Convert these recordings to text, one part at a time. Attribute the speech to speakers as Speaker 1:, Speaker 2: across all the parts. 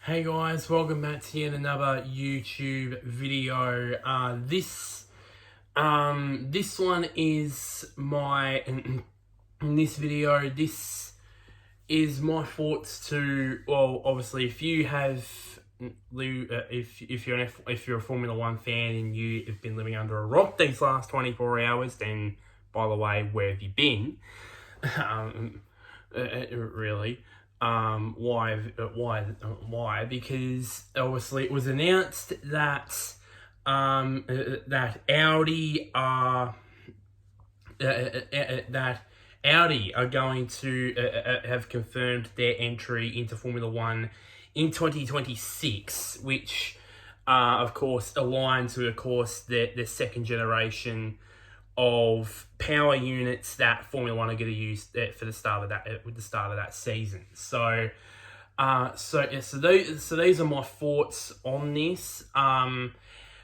Speaker 1: Hey guys, welcome back to yet another YouTube video. This one is my in this video. This is my thoughts to, well, obviously if you have if you're a Formula One fan and you have been living under a rock these last 24 hours, then by the way, where have you been? Really. Why? Because obviously it was announced that that Audi are going to have confirmed their entry into Formula One in 2026, which of course aligns with, of course, the second generation of power units that Formula One are going to use for the start of that with the start of that season. So these are my thoughts on this.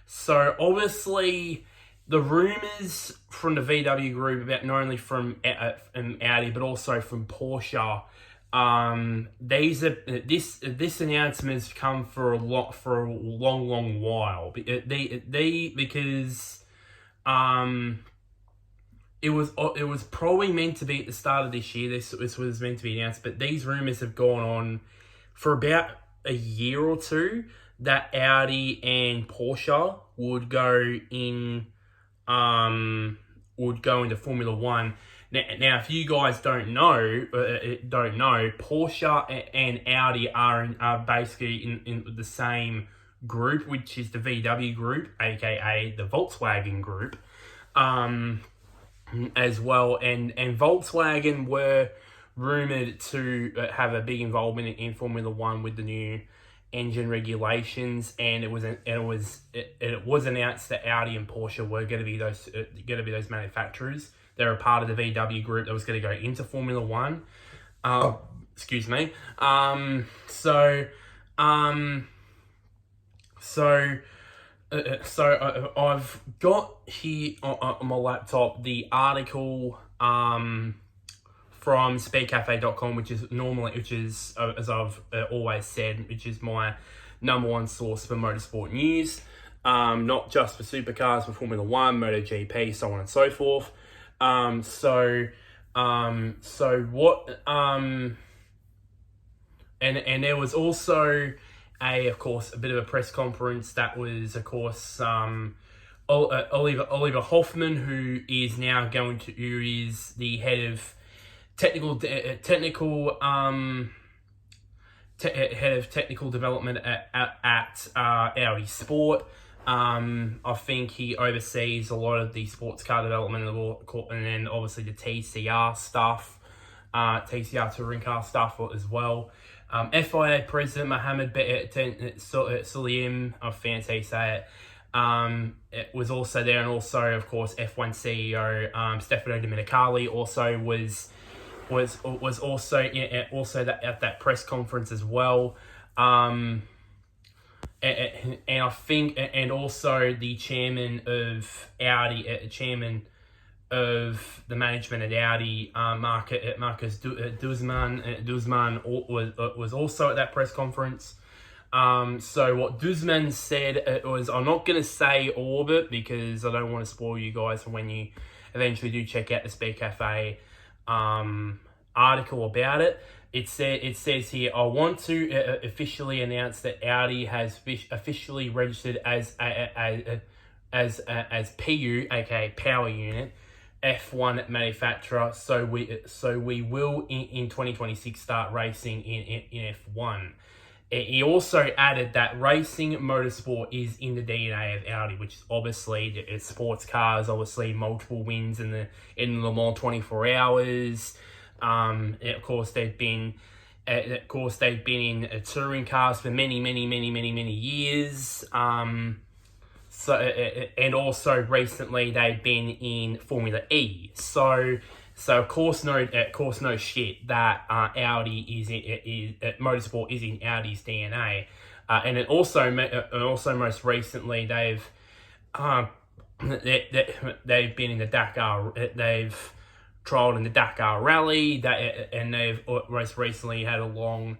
Speaker 1: So obviously the rumors from the VW group about not only from Audi but also from Porsche. This announcement has come for a long while. Because it was probably meant to be at the start of this year. This was meant to be announced, but these rumors have gone on for about a year or two that Audi and Porsche would go into Formula One. Now, if you guys don't know, Porsche and Audi are basically in the same group, which is the VW group, aka the Volkswagen group. As well, and Volkswagen were rumored to have a big involvement in Formula One with the new engine regulations, and it was announced that Audi and Porsche were going to be those manufacturers. They're a part of the VW group that was going to go into Formula One. Excuse me. I've got here on my laptop the article from speedcafe.com, which is as I've always said, which is my number one source for motorsport news, not just for supercars, but Formula One, MotoGP, so on and so forth. And there was also of course, a bit of a press conference that was, of course, Oliver Hoffman, who is the head of technical development at Audi Sport. I think he oversees a lot of the sports car development and then obviously the TCR stuff, TCR touring car stuff as well. FIA President Mohammed Sulayem, I fancy say it was also there, and also, of course, F1 CEO Stefano Domenicali also was also at that press conference as well. And I think, and also the chairman of Audi, chairman of the management at Audi, Marcus Duzman was also at that press conference. So what Duzman said was, I'm not going to say all of it because I don't want to spoil you guys for when you eventually do check out the Speed Cafe article about it. It says here, I want to officially announce that Audi has officially registered as PU, aka Power Unit, F1 manufacturer, so we will in 2026 start racing in F1. He also added that racing motorsport is in the DNA of Audi, which is obviously it's sports cars, obviously multiple wins in the Le Mans 24 hours. Of course they've been in touring cars for many years. So and also recently they've been in Formula E. So of course no shit that Audi is motorsport is in Audi's DNA, and it also most recently they've been in the Dakar. They've trialled in the Dakar Rally. And they've most recently had a long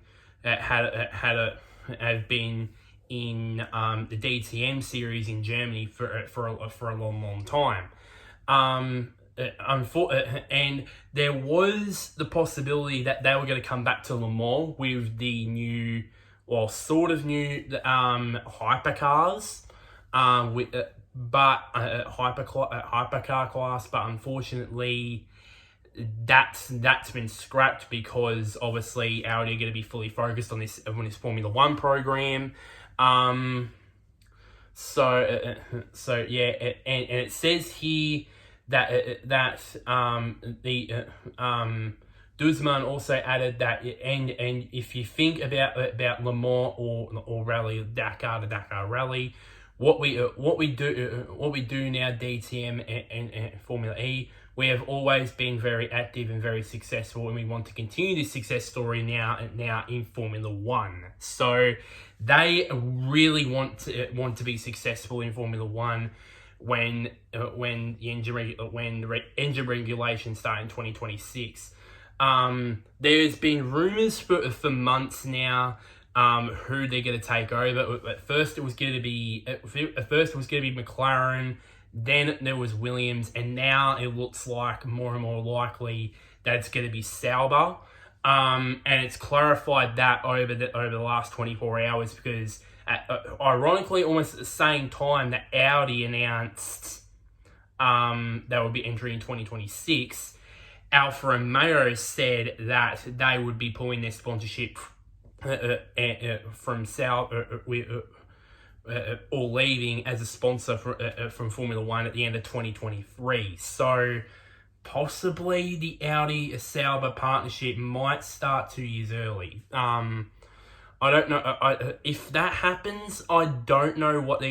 Speaker 1: have been in the DTM series in Germany for a long time. And there was the possibility that they were going to come back to Le Mans with the new, well, sort of new hypercars, but hypercar class. But unfortunately, that's been scrapped because obviously Audi are going to be fully focused on this Formula One program. So yeah, and it says here that Duzman also added that, and if you think about Le Mans or Rally Dakar, the Dakar Rally, what we do now, DTM and Formula E, we have always been very active and very successful, and we want to continue this success story now in Formula One. So they really want to be successful in Formula One when the engine regulations start in 2026. There's been rumors for months now who they're going to take over. At first it was going to be McLaren, then there was Williams, and now it looks like more and more likely that it's going to be Sauber. And it's clarified that over the last 24 hours because, ironically, almost at the same time that Audi announced they would be entering in 2026, Alfa Romeo said that they would be pulling their sponsorship from Sauber, or leaving as a sponsor from Formula One at the end of 2023. So possibly the Audi Sauber partnership might start 2 years early. I don't know. If that happens, I don't know what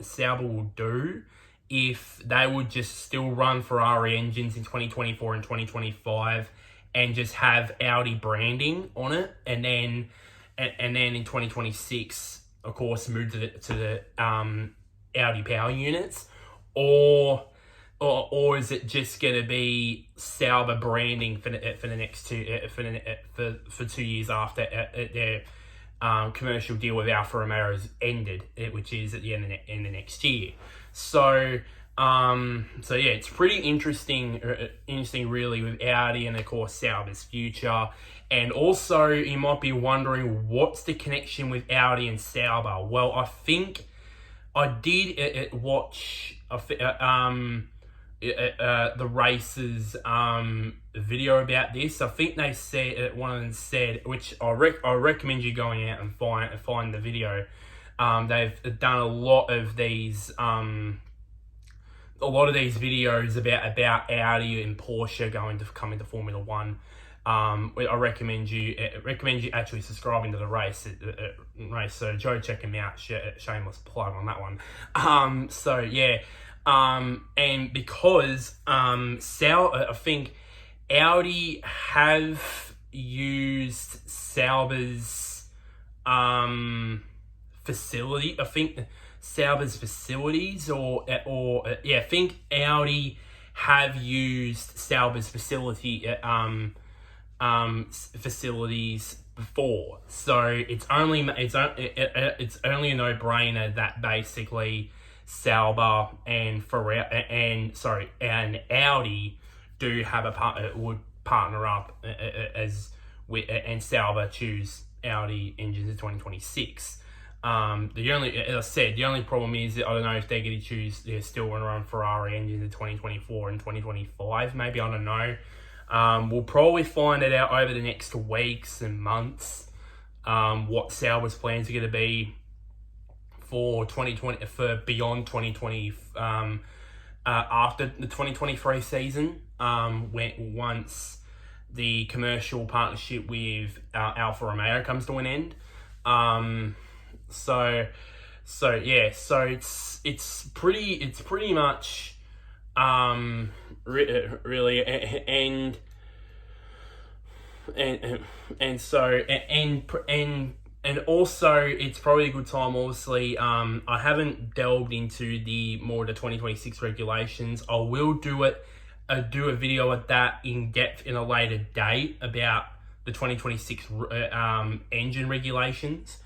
Speaker 1: Sauber will do. If they would just still run Ferrari engines in 2024 and 2025 and just have Audi branding on it, and then in 2026, of course, move to the Audi power units, or is it just going to be Sauber branding for the next for 2 years after their commercial deal with Alfa Romeo has ended, which is at the end of next year. So yeah, it's pretty interesting really with Audi and of course Sauber's future. And also, you might be wondering, what's the connection with Audi and Sauber? Well, I think I did watch the races video about this. I think they said, one of them said, which I recommend you going out and find the video. They've done a lot of these videos about Audi and Porsche coming to Formula One. I recommend you actually subscribing to the race. So Joe, check him out. Shameless plug on that one. So yeah, and because I think Audi have used Sauber's facility. I think Sauber's facilities, I think Audi have used Sauber's facilities before, so it's only a no-brainer that basically Sauber and Audi do have would partner up and Sauber choose Audi engines in 2026. The only problem is I don't know if they're going to choose. They're still going to run Ferrari engines in 2024 and 2025. Maybe, I don't know. We'll probably find it out over the next weeks and months. What Sauber's plans are going to be for 2020, for beyond 2020, after the 2023 season. Once the commercial partnership with Alfa Romeo comes to an end. So it's pretty much really and also it's probably a good time. Obviously, I haven't delved into the 2026 regulations. I will do a video at that in depth in a later date about the 2026 engine regulations.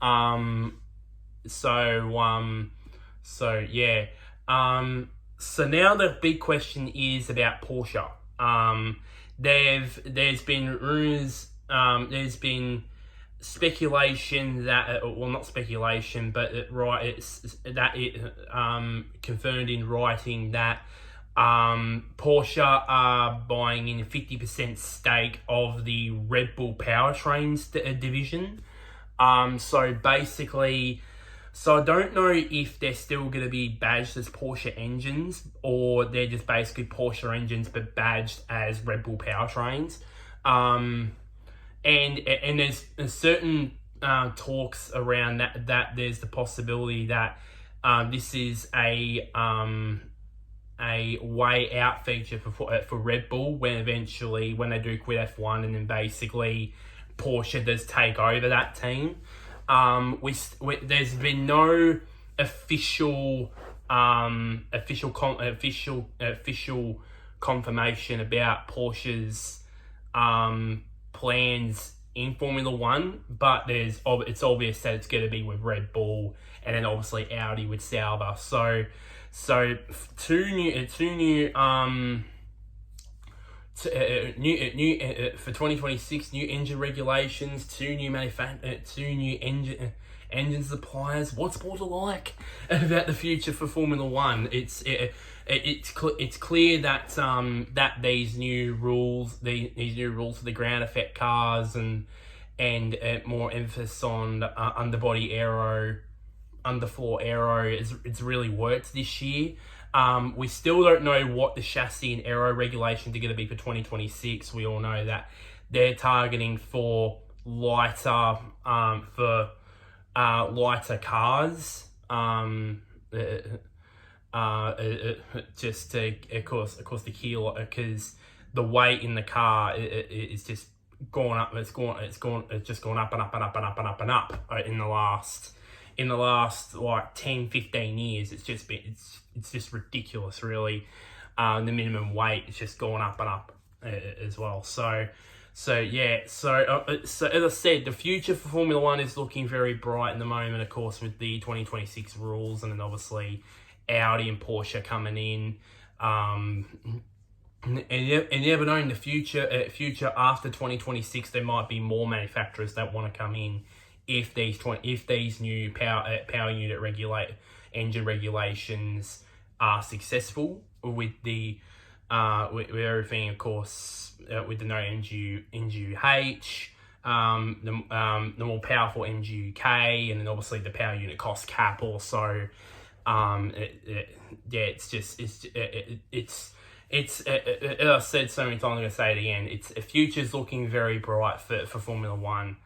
Speaker 1: So yeah. So now the big question is about Porsche. There's been rumors. There's been speculation that, well, not speculation, but confirmed in writing that Porsche are buying in a 50% stake of the Red Bull powertrains division. So basically, I don't know if they're still going to be badged as Porsche engines, or they're just basically Porsche engines but badged as Red Bull powertrains. And there's certain talks around that there's the possibility that this is a way out feature for Red Bull when they do quit F1, and then basically Porsche does take over that team. There's been no official confirmation about Porsche's plans in Formula One, but it's obvious that it's going to be with Red Bull, and then obviously Audi with Sauber. So two new for 2026 new engine regulations, two new engine suppliers. What's more to like about the future for Formula One? It's clear that these new rules for the ground effect cars and more emphasis on underbody aero, underfloor aero, it's really worked this year. We still don't know what the chassis and aero regulations are going to be for 2026. We all know that they're targeting for lighter cars. Just to, of course the kilo, because the weight in the car is just gone up. It's just gone up and up and up and up and up and up in the last like 10-15 years. It's just ridiculous, really. The minimum weight is just going up and up as well. So as I said, the future for Formula One is looking very bright in the moment, of course, with the 2026 rules, and then obviously Audi and Porsche coming in. And you never know, in the future after 2026, there might be more manufacturers that want to come in if these new power unit engine regulations are successful with with everything, of course, with the no NGUH, the more powerful NGUK, and then obviously the power unit cost cap also. As I said so many times, I'm going to say it again. The future's looking very bright for Formula One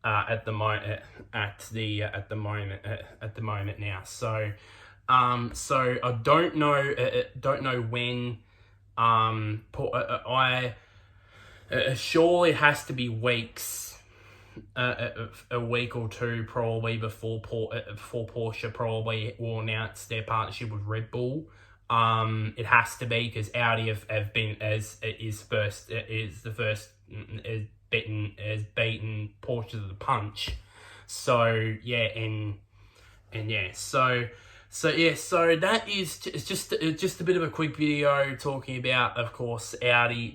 Speaker 1: at the moment now. So I don't know when. Surely it has to be weeks, a week or two probably before Porsche probably will announce their partnership with Red Bull. It has to be, because Audi has beaten Porsche to the punch. So that is just a bit of a quick video talking about, of course, Audi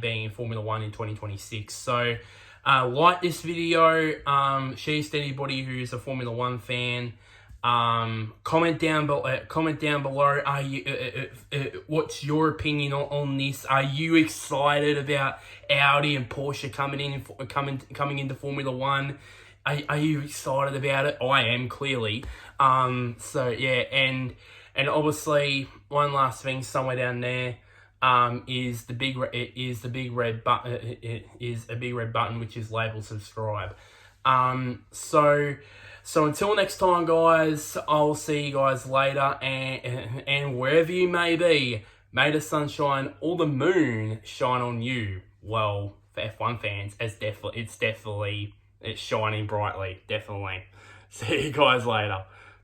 Speaker 1: being in Formula One in 2026. So like this video, share to anybody who's a Formula One fan. Comment down below. Are you what's your opinion on this? Are you excited about Audi and Porsche coming into Formula One? Are you excited about it? I am, clearly. And obviously one last thing somewhere down there is a big red button which is labeled subscribe. So until next time, guys, I'll see you guys later, and wherever you may be, may the sunshine or the moon shine on you. Well, for F1 fans, it's shining brightly, definitely. See you guys later.